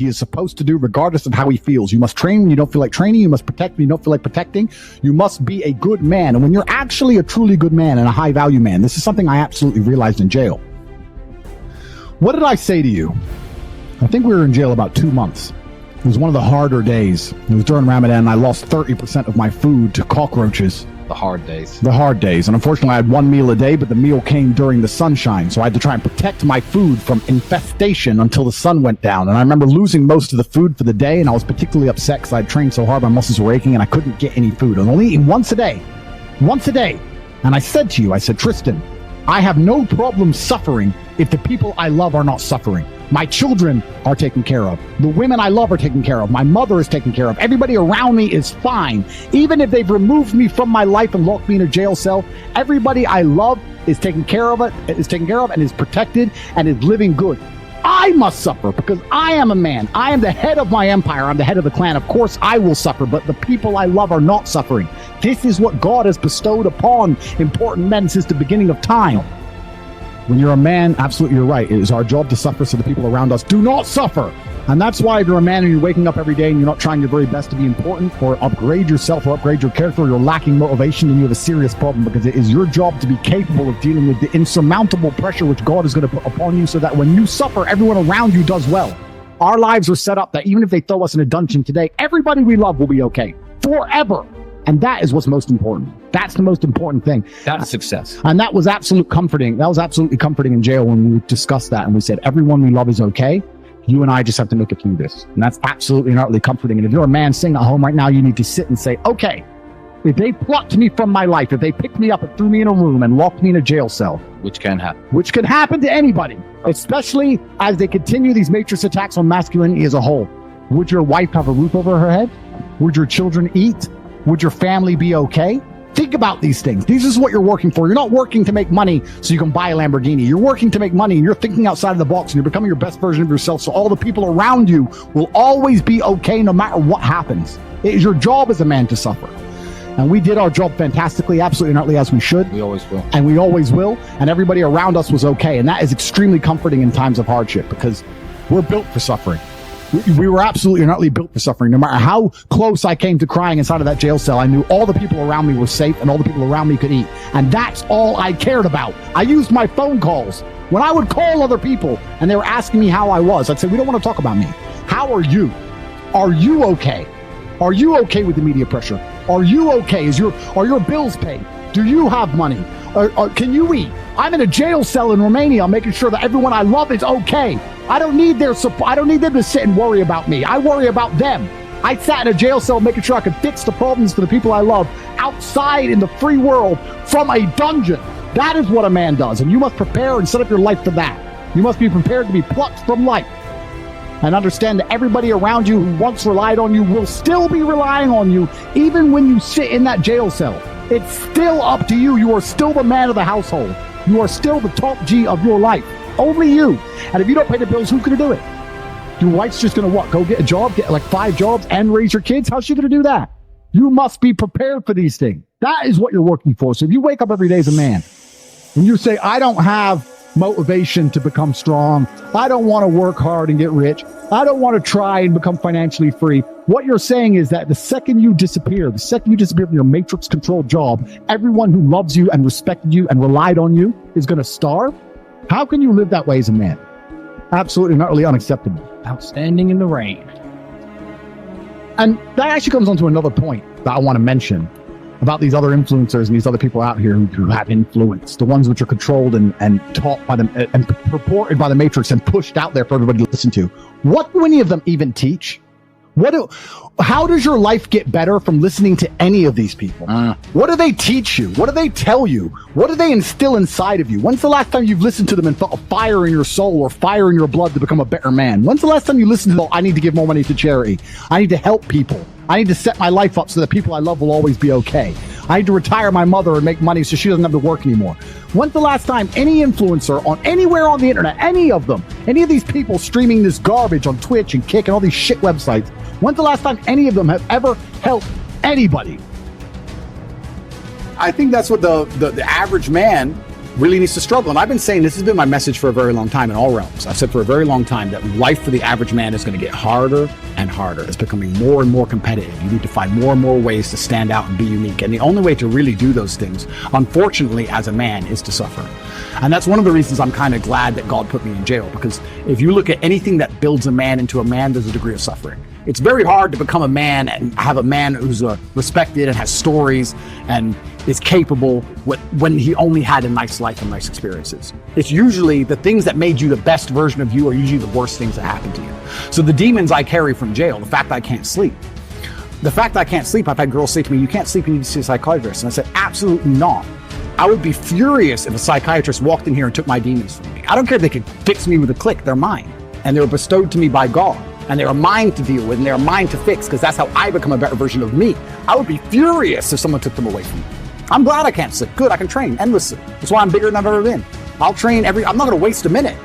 he is supposed to do regardless of how he feels. You must train when you don't feel like training. You must protect when you don't feel like protecting. You must be a good man. And when you're actually a truly good man and a high value man, this is something I absolutely realized in jail. What did I say to you? I think we were in jail about 2 months. It was one of the harder days. It was during Ramadan, and I lost 30% of my food to cockroaches. The hard days. The hard days. And unfortunately, I had one meal a day, but the meal came during the sunshine. So I had to try and protect my food from infestation until the sun went down. And I remember losing most of the food for the day, and I was particularly upset because I had trained so hard, my muscles were aching, and I couldn't get any food. I was only eating once a day. Once a day. And I said to you, I said, Tristan, I have no problem suffering if the people I love are not suffering. My children are taken care of. The women I love are taken care of. My mother is taken care of. Everybody around me is fine. Even if they've removed me from my life and locked me in a jail cell, everybody I love is taken care of and is protected and is living good. I must suffer because I am a man. I am the head of my empire. I'm the head of the clan. Of course, I will suffer, but the people I love are not suffering. This is what God has bestowed upon important men since the beginning of time. When you're a man, absolutely you're right. It is our job to suffer so the people around us do not suffer. And that's why if you're a man and you're waking up every day and you're not trying your very best to be important or upgrade yourself or upgrade your character, or you're lacking motivation, then you have a serious problem, because it is your job to be capable of dealing with the insurmountable pressure which God is going to put upon you so that when you suffer, everyone around you does well. Our lives are set up that even if they throw us in a dungeon today, everybody we love will be okay forever. And that is what's most important. That's the most important thing. That's success. And that was absolutely comforting. That was absolutely comforting in jail when we discussed that. And we said, everyone we love is okay. You and I just have to make it through this. And that's absolutely and utterly comforting. And if you're a man sitting at home right now, you need to sit and say, okay, if they plucked me from my life, if they picked me up and threw me in a room and locked me in a jail cell. Which can happen. Which can happen to anybody, especially as they continue these matrix attacks on masculinity as a whole. Would your wife have a roof over her head? Would your children eat? Would your family be okay? Think about these things. This is what you're working for. You're not working to make money so you can buy a Lamborghini. You're working to make money, and you're thinking outside of the box, and you're becoming your best version of yourself, so all the people around you will always be okay no matter what happens. It is your job as a man to suffer. And we did our job fantastically, absolutely and utterly as we should. We always will. And we always will. And everybody around us was okay. And that is extremely comforting in times of hardship, because we're built for suffering. We were absolutely and utterly built for suffering. No matter how close I came to crying inside of that jail cell, I knew all the people around me were safe and all the people around me could eat. And that's all I cared about. I used my phone calls. When I would call other people and they were asking me how I was, I'd say, we don't want to talk about me. How are you? Are you okay? Are you okay with the media pressure? Are you okay? Are your bills paid? Do you have money? Can you eat? I'm in a jail cell in Romania, making sure that everyone I love is okay. I don't need their support. I don't need them to sit and worry about me. I worry about them. I sat in a jail cell making sure I could fix the problems for the people I love outside in the free world from a dungeon. That is what a man does, and you must prepare and set up your life for that. You must be prepared to be plucked from life and understand that everybody around you who once relied on you will still be relying on you even when you sit in that jail cell. It's still up to you. You are still the man of the household. You are still the top G of your life. Only you. And if you don't pay the bills, who's going to do it? Your wife's just going to what? Go get a job, get like 5 jobs and raise your kids? How's she going to do that? You must be prepared for these things. That is what you're working for. So if you wake up every day as a man and you say, I don't have motivation to become strong, I don't want to work hard and get rich, I don't want to try and become financially free, what you're saying is that the second you disappear from your matrix controlled job, everyone who loves you and respected you and relied on you is going to starve. How can you live that way as a man? Absolutely and utterly unacceptable. Outstanding in the rain. And that actually comes on to another point that I want to mention about these other influencers and these other people out here who have influence, the ones which are controlled and taught by them and purported by the matrix and pushed out there for everybody to listen to. What do any of them even teach? How does your life get better from listening to any of these people? What do they teach you? What do they tell you? What do they instill inside of you? When's the last time you've listened to them and felt a fire in your soul or fire in your blood to become a better man? When's the last time you listened to, I need to give more money to charity. I need to help people. I need to set my life up so that people I love will always be okay. I need to retire my mother and make money so she doesn't have to work anymore. When's the last time any influencer on anywhere on the internet, any of them, any of these people streaming this garbage on Twitch and Kick and all these shit websites, when's the last time any of them have ever helped anybody? I think that's what the average man really needs to struggle. And I've been saying, this has been my message for a very long time in all realms. I've said for a very long time that life for the average man is going to get harder and harder. It's becoming more and more competitive. You need to find more and more ways to stand out and be unique. And the only way to really do those things, unfortunately, as a man, is to suffer. And that's one of the reasons I'm kind of glad that God put me in jail, because if you look at anything that builds a man into a man, there's a degree of suffering. It's very hard to become a man and have a man who's respected and has stories and is capable when he only had a nice life and nice experiences. It's usually the things that made you the best version of you are usually the worst things that happen to you. So the demons I carry from jail, the fact that I can't sleep. The fact that I can't sleep, I've had girls say to me, you can't sleep, you need to see a psychiatrist. And I said, absolutely not. I would be furious if a psychiatrist walked in here and took my demons from me. I don't care if they could fix me with a click, they're mine. And they were bestowed to me by God. And they are mine to deal with, and they are mine to fix, because that's how I become a better version of me. I would be furious if someone took them away from me. I'm glad I can't sleep. Good, I can train endlessly. That's why I'm bigger than I've ever been. I'll train I'm not going to waste a minute.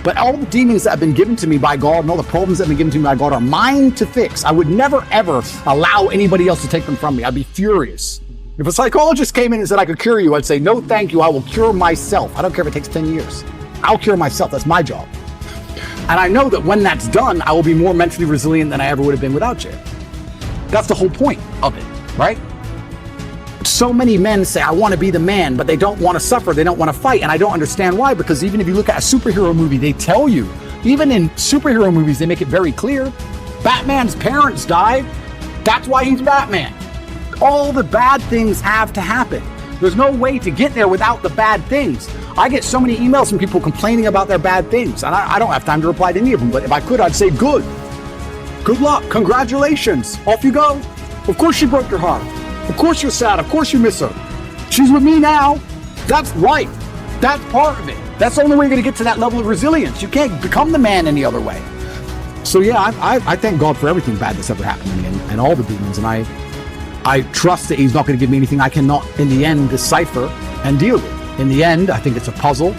But all the demons that have been given to me by God and all the problems that have been given to me by God are mine to fix. I would never, ever allow anybody else to take them from me. I'd be furious. If a psychologist came in and said I could cure you, I'd say, no, thank you. I will cure myself. I don't care if it takes 10 years. I'll cure myself. That's my job. And I know that when that's done, I will be more mentally resilient than I ever would have been without jail. That's the whole point of it, right? So many men say, I want to be the man, but they don't want to suffer. They don't want to fight. And I don't understand why, because even if you look at a superhero movie, they tell you, even in superhero movies, they make it very clear. Batman's parents died. That's why he's Batman. All the bad things have to happen. There's no way to get there without the bad things. I get so many emails from people complaining about their bad things, and I don't have time to reply to any of them, but if I could, I'd say, good luck, congratulations, off you go. Of course she broke your heart. Of course you're sad. Of course you miss her. She's with me now. That's life. That's part of it. That's the only way you're going to get to that level of resilience. You can't become the man any other way. So yeah, I thank God for everything bad that's ever happened to me and all the demons, and I trust that he's not going to give me anything I cannot, in the end, decipher and deal with. In the end, I think it's a puzzle,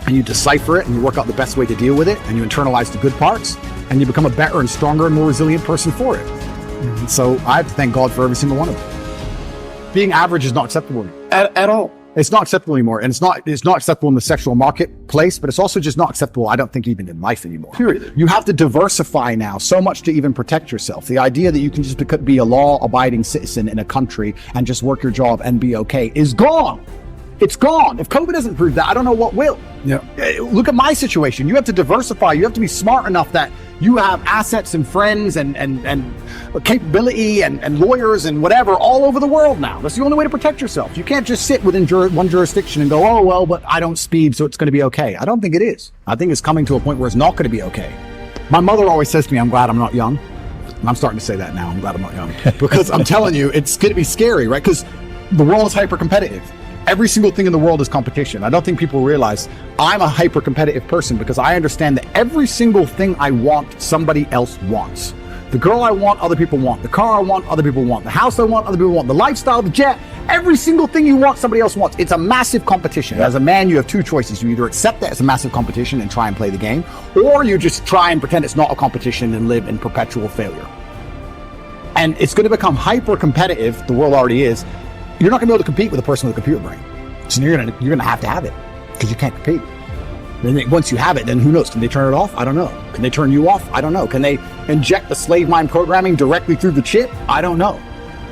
and you decipher it, and you work out the best way to deal with it, and you internalize the good parts, and you become a better and stronger and more resilient person for it. And so I have to thank God for every single one of them. Being average is not acceptable at all. It's not acceptable anymore, and it's not acceptable in the sexual marketplace, but it's also just not acceptable, I don't think, even in life anymore. Period. You have to diversify now so much to even protect yourself. The idea that you can just be a law-abiding citizen in a country and just work your job and be okay is gone. It's gone. If COVID doesn't prove that, I don't know what will. Yeah. Look at my situation. You have to diversify. You have to be smart enough that you have assets and friends and capability and lawyers and whatever all over the world now. That's the only way to protect yourself. You can't just sit within one jurisdiction and go, oh, well, but I don't speed, so it's going to be okay. I don't think it is. I think it's coming to a point where it's not going to be okay. My mother always says to me, I'm glad I'm not young. And I'm starting to say that now. I'm glad I'm not young. Because I'm telling you, it's going to be scary, right? Because the world is hyper-competitive. Every single thing in the world is competition. I don't think people realize I'm a hyper-competitive person because I understand that every single thing I want, somebody else wants. The girl I want, other people want. The car I want, other people want. The house I want, other people want. The lifestyle, the jet, every single thing you want, somebody else wants. It's a massive competition. As a man, you have two choices. You either accept that it's a massive competition and try and play the game, or you just try and pretend it's not a competition and live in perpetual failure. And it's going to become hyper-competitive, the world already is. You're not going to be able to compete with a person with a computer brain. So you're going to have it because you can't compete. Then once you have it, then who knows? Can they turn it off? I don't know. Can they turn you off? I don't know. Can they inject the slave mind programming directly through the chip? I don't know.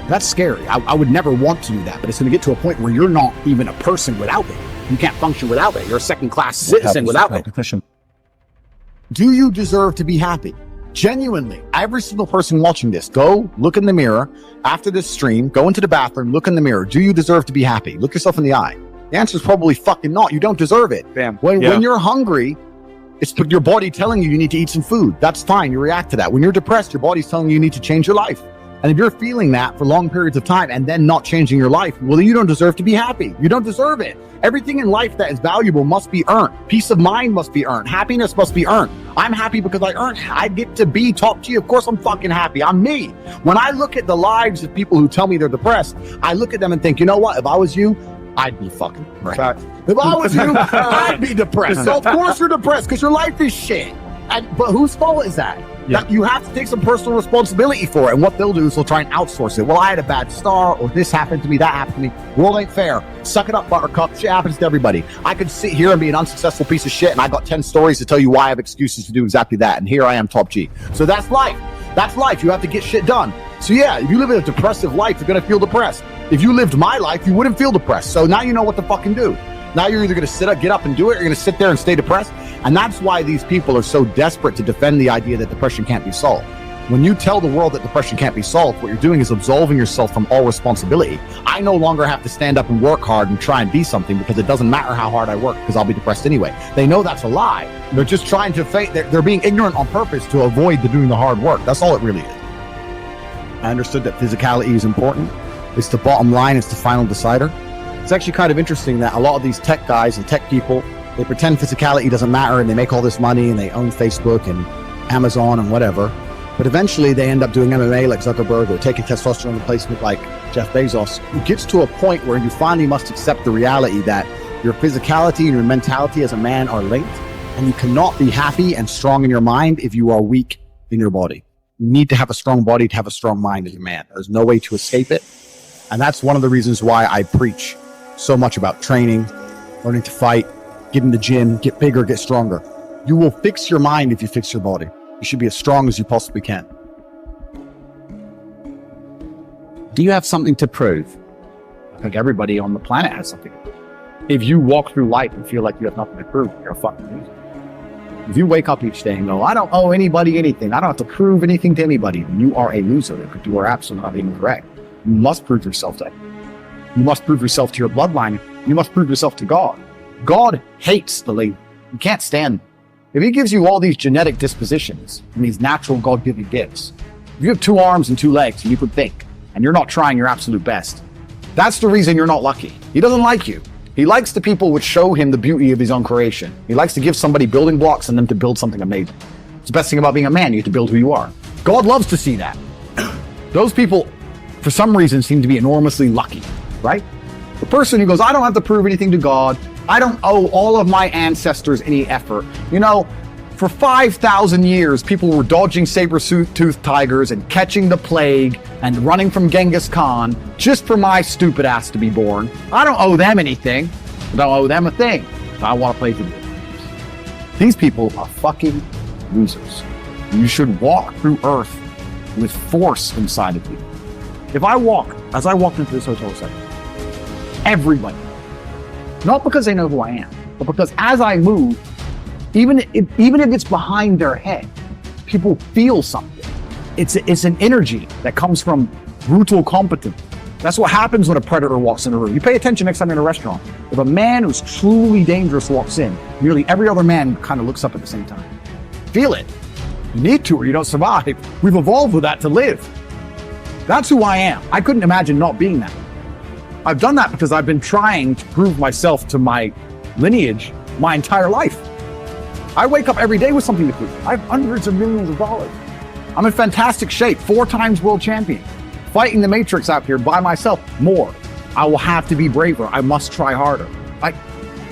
That's scary. I would never want to do that, but it's going to get to a point where you're not even a person without it. You can't function without it. You're a second-class citizen without it. Do you deserve to be happy? Genuinely, every single person watching this, go look in the mirror after this stream, go into the bathroom, look in the mirror. Do you deserve to be happy? Look yourself in the eye. The answer is probably fucking not. You don't deserve it. Bam. When you're hungry, it's your body telling you need to eat some food. That's fine. You react to that. When you're depressed, your body's telling you need to change your life. And if you're feeling that for long periods of time and then not changing your life, well, then you don't deserve to be happy. You don't deserve it. Everything in life that is valuable must be earned. Peace of mind must be earned. Happiness must be earned. I'm happy because I earned it. I get to be top tier. Of course I'm fucking happy. I'm me. When I look at the lives of people who tell me they're depressed, I look at them and think, you know what? If I was you, I'd be fucking depressed. If I was you, I'd be depressed. So of course you're depressed because your life is shit. But whose fault is that? That you have to take some personal responsibility for it. And what they'll do is they'll try and outsource it. Well, I had a bad start, or this happened to me, that happened to me. World ain't fair. Suck it up, buttercup. Shit happens to everybody. I could sit here and be an unsuccessful piece of shit, and I got 10 stories to tell you why I have excuses to do exactly that. And here I am, top G. So that's life. That's life. You have to get shit done. So yeah, if you live in a depressive life, you're going to feel depressed. If you lived my life, you wouldn't feel depressed. So now you know what to fucking do. Now you're either going to get up and do it, or you're going to sit there and stay depressed. And that's why these people are so desperate to defend the idea that depression can't be solved. When you tell the world that depression can't be solved, what you're doing is absolving yourself from all responsibility. I no longer have to stand up and work hard and try and be something, because it doesn't matter how hard I work, because I'll be depressed anyway. They know that's a lie. They're just trying to fake. They're being ignorant on purpose to avoid doing the hard work. That's all it really is. I understood that physicality is important. It's the bottom line. It's the final decider. It's actually kind of interesting that a lot of these tech guys and tech people, they pretend physicality doesn't matter, and they make all this money, and they own Facebook and Amazon and whatever. But eventually they end up doing MMA like Zuckerberg, or taking testosterone replacement like Jeff Bezos. It gets to a point where you finally must accept the reality that your physicality and your mentality as a man are linked, and you cannot be happy and strong in your mind if you are weak in your body. You need to have a strong body to have a strong mind as a man. There's no way to escape it. And that's one of the reasons why I preach so much about training, learning to fight, get in the gym, get bigger, get stronger. You will fix your mind if you fix your body. You should be as strong as you possibly can. Do you have something to prove? I think everybody on the planet has something to prove. If you walk through life and feel like you have nothing to prove, you're a fucking loser. If you wake up each day and go, I don't owe anybody anything, I don't have to prove anything to anybody, you are a loser, because you are absolutely incorrect. You must prove yourself to them. You must prove yourself to your bloodline. You must prove yourself to God. God hates the lazy. You can't stand them. If he gives you all these genetic dispositions and these natural God-given gifts, if you have 2 arms and 2 legs and you could think, and you're not trying your absolute best, that's the reason you're not lucky. He doesn't like you. He likes the people which show him the beauty of his own creation. He likes to give somebody building blocks and them to build something amazing. It's the best thing about being a man. You have to build who you are. God loves to see that. Those people, for some reason, seem to be enormously lucky, right? The person who goes, I don't have to prove anything to God. I don't owe all of my ancestors any effort. You know, for 5,000 years, people were dodging saber-toothed tigers and catching the plague and running from Genghis Khan just for my stupid ass to be born. I don't owe them anything. I don't owe them a thing. I want to play video games. These people are fucking losers. You should walk through Earth with force inside of you. If I walk, as I walked into this hotel setting, everybody, not because they know who I am, but because as I move, even if it's behind their head, people feel something. It's an energy that comes from brutal competence. That's what happens when a predator walks in a room. You pay attention next time you're in a restaurant. If a man who's truly dangerous walks in, nearly every other man kind of looks up at the same time. Feel it. You need to, or you don't survive. We've evolved with that to live. That's who I am. I couldn't imagine not being that. I've done that because I've been trying to prove myself to my lineage my entire life. I wake up every day with something to prove. I have hundreds of millions of dollars. I'm in fantastic shape, 4 times world champion. Fighting the Matrix out here by myself, more. I will have to be braver. I must try harder.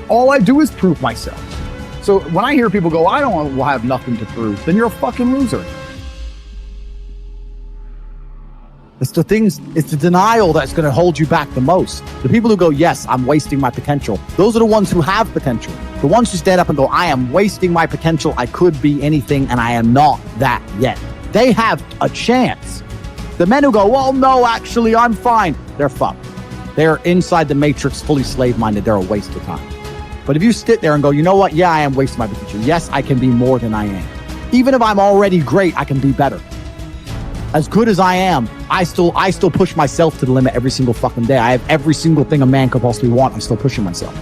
All I do is prove myself. So when I hear people go, I don't will have nothing to prove, then you're a fucking loser. It's the denial that's going to hold you back the most. The people who go, yes, I'm wasting my potential. Those are the ones who have potential. The ones who stand up and go, I am wasting my potential. I could be anything and I am not that yet. They have a chance. The men who go, well, no, actually, I'm fine. They're fucked. They're inside the matrix, fully slave-minded. They're a waste of time. But if you sit there and go, you know what? Yeah, I am wasting my potential. Yes, I can be more than I am. Even if I'm already great, I can be better. As good as I am, I still push myself to the limit every single fucking day. I have every single thing a man could possibly want. I'm still pushing myself.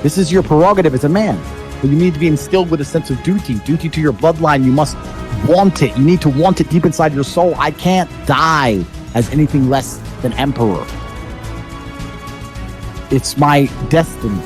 This is your prerogative as a man. But you need to be instilled with a sense of duty to your bloodline. You must want it. You need to want it deep inside your soul. I can't die as anything less than emperor. It's my destiny.